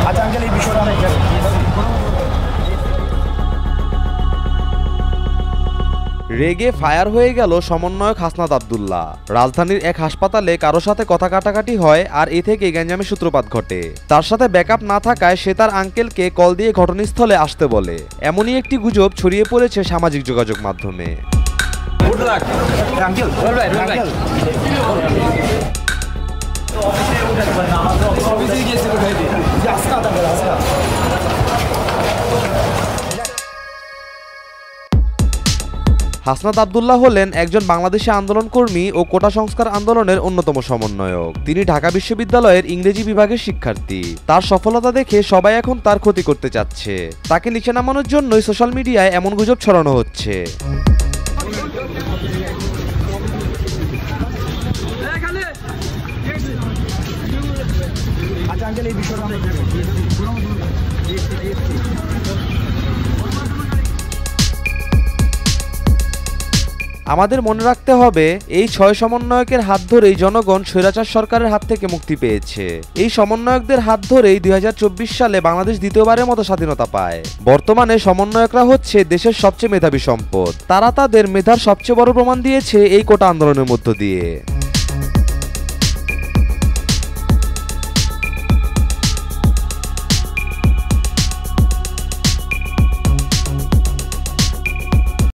আচ্ছা আঙ্কেল, এই বিষয়টা রেগে ফায়ার হয়ে গেল সমন্বয়ক হাসনাত আব্দুল্লাহ। রাজধানীর এক হাসপাতালে কারো সাথে কথা কাটাকাটি হয় আর এ থেকে গ্যাঞ্জামের সূত্রপাত ঘটে। তার সাথে ব্যাকআপ না থাকায় সে তার আঙ্কেলকে কল দিয়ে ঘটনাস্থলে আসতে বলে। এমনই একটি গুজব ছড়িয়ে পড়েছে সামাজিক যোগাযোগ মাধ্যমে। হাসনাত আব্দুল্লাহ হলেন একজন বাংলাদেশি আন্দোলনকর্মী ও কোটা সংস্কার আন্দোলনের অন্যতম সমন্বয়ক। তিনি ঢাকা বিশ্ববিদ্যালয়ের ইংরেজি বিভাগের শিক্ষার্থী। তার সফলতা দেখে সবাই এখন তার ক্ষতি করতে চাচ্ছে। তাকে নিচে নামানোর জন্যই সোশ্যাল মিডিয়ায় এমন গুজব ছড়ানো হচ্ছে। আচ্ছা আঙ্কেল, এই বিষয়টা আমাদের মনে রাখতে হবে, এই 6 সমন্বয়কের হাত ধরেই জনগণ স্বৈরাচার সরকারের হাত থেকে মুক্তি পেয়েছে। এই সমন্বয়কদের হাত ধরেই 2024 সালে বাংলাদেশ দ্বিতীয়বারের মতো স্বাধীনতা পায়। বর্তমানে সমন্বয়করা হচ্ছে দেশের সবচেয়ে মেধাবী সম্পদ। তারা তাদের মেধার সবচেয়ে বড় প্রমাণ দিয়েছে এই কোটা আন্দোলনের মধ্য দিয়ে।